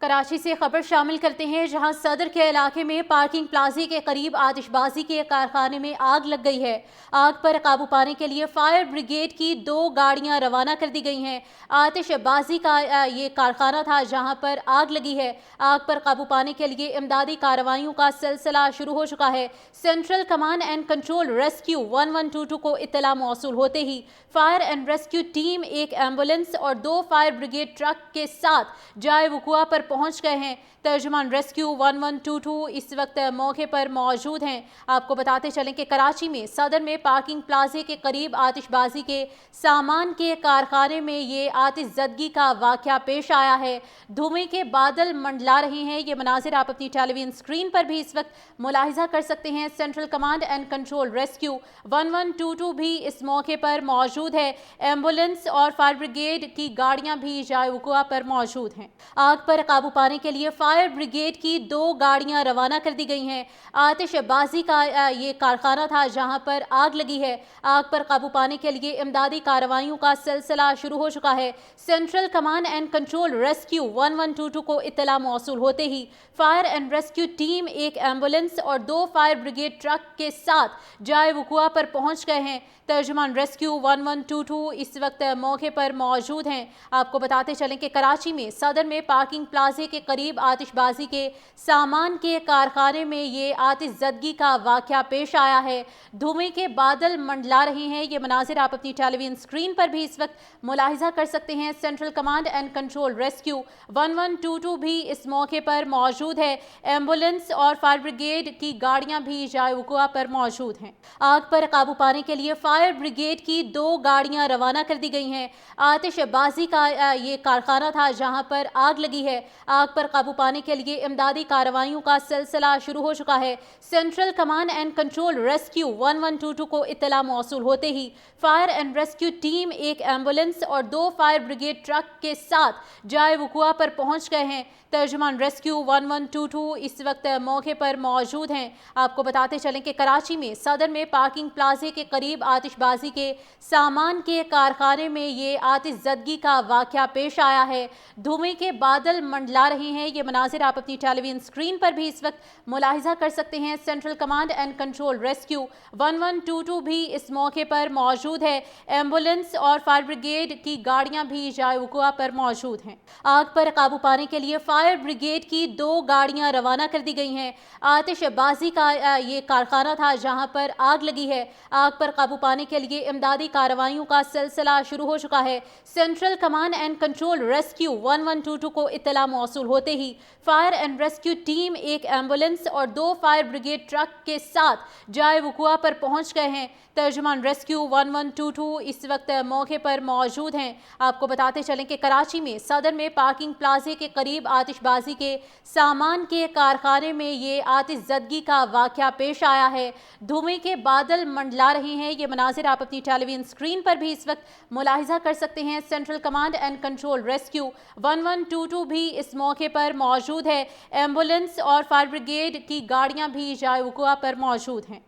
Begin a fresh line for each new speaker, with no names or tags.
कराची से खबर शामिल करते हैं, जहां सदर के इलाके में पार्किंग प्लाजे के करीब आतिशबाजी के कारखाने में आग लग गई है। आग पर काबू पाने के लिए फायर ब्रिगेड की 2 गाड़ियां रवाना कर दी गई हैं। आतिशबाजी का ये कारखाना था जहां पर आग लगी है। आग पर काबू पाने के लिए इमदादी कार्रवाइयों का सिलसिला शुरू हो चुका है। Central command and control rescue 1122 को इत्तला मौसूल होते ही फायर एंड रेस्क्यू टीम, एक एम्बुलेंस और 2 फायर ब्रिगेड ट्रक के साथ जाए वकुआ पर पहुंच गए हैं। तर्जुमान रेस्क्यू 1122 इस वक्त मौके पर मौजूद हैं। आपको बताते चलें कि कराची में सदर में पार्किंग प्लाजे के करीब आतिशबाजी के सामान के कारखाने में ये आतिशज़दगी का वाक़या पेश आया है। धुएं के बादल मंडला रहे हैं। ये मनाजिर आप अपनी टेलीविजन स्क्रीन पर भी इस वक्त मुलाहिजा कर सकते हैं। Central command and control rescue 1122 भी इस मौके पर मौजूद है। एम्बुलेंस और फायर ब्रिगेड की गाड़ियां भी जाए वकुआ पर मौजूद हैं। आग पर काबू पाने के लिए फायर ब्रिगेड की 2 गाड़ियां रवाना कर दी गई हैं। आतिशबाजी का ये कारखाना था जहां पर आग लगी है। आग पर काबू पाने के लिए इमदादी कार्रवाइयों का सिलसिला शुरू हो चुका है। Central command and control rescue 1122 को इत्तला मौसूल होते ही फायर एंड रेस्क्यू टीम, एक एम्बुलेंस और 2 फायर ब्रिगेड ट्रक के साथ जाए वकुआ पर पहुंच गए हैं। तर्जुमान रेस्क्यू 1122 इस वक्त मौके पर मौजूद हैं। आपको बताते चलें कि कराची में सदर में पार्किंग प्लाजे के करीब आतिशबाजी के सामान के कारखाने में ये आतिशज़दगी का वाक़या पेश आया है। धुएं के बादल मंडला रहे हैं। ये मनाजिर आप अपनी टेलीविजन स्क्रीन पर भी इस वक्त मुलाहिजा कर सकते हैं। Central command and control rescue 1122 भी इस मौके पर मौजूद है। एम्बुलेंस और फायर ब्रिगेड की गाड़ियां भी जाए वकुआ पर मौजूद हैं। आग पर काबू पाने के लिए फायर ब्रिगेड की 2 गाड़ियां रवाना कर दी गई हैं। आतिशबाजी का ये कारखाना था जहां पर आग लगी है। आग पर काबू पाने के लिए इमदादी कार्रवाइयों का सिलसिला शुरू हो चुका है। Central command and control rescue 1122 को इत्तला मौसूल होते ही फायर एंड रेस्क्यू टीम, एक एम्बुलेंस और 2 फायर ब्रिगेड ट्रक के साथ जाए वकुआ पर पहुंच गए हैं। तर्जुमान रेस्क्यू 1122 इस वक्त मौके पर मौजूद हैं। आपको बताते चलें कि कराची में सदर में पार्किंग प्लाजे के करीब आतिशबाजी के सामान के कारखाने में ये आतिशज़दगी का वाक़या पेश आया है। धुएं के बादल मंडला रहे हैं। ये मनाजिर आप अपनी टेलीविजन स्क्रीन पर भी इस वक्त मुलाहिजा कर सकते हैं। Central command and control rescue 1122 भी इस मौके पर मौजूद है। एम्बुलेंस और फायर ब्रिगेड की गाड़ियां भी जाए वकुआ पर मौजूद हैं। आग पर काबू पाने के लिए फायर ब्रिगेड की 2 गाड़ियां रवाना कर दी गई हैं। आतिशबाजी का ये कारखाना था जहां पर आग लगी है। आग पर काबू पाने के लिए इमदादी कार्रवाइयों का सिलसिला शुरू हो चुका है। Central command and control rescue 1122 को इत्तला मौसूल होते ही फायर एंड रेस्क्यू टीम, एक एम्बुलेंस और 2 फायर ब्रिगेड ट्रक के साथ जाए वकुआ पर पहुंच गए हैं। तर्जुमान रेस्क्यू 1122 इस वक्त मौके पर मौजूद हैं। आपको बताते चलें कि कराची में सदर में पार्किंग प्लाजे के करीब आतिशबाजी के सामान के कारखाने में ये आतिशज़दगी का वाक़या पेश आया है। धुएं के बादल मंडला रहे हैं। ये मनाजिर आप अपनी टेलीविजन स्क्रीन पर भी इस वक्त मुलाहिजा कर सकते हैं। Central command and control rescue 1122 भी इस मौके पर मौजूद है। एम्बुलेंस और फायर ब्रिगेड की गाड़ियां भी जाए वकुआ पर मौजूद हैं।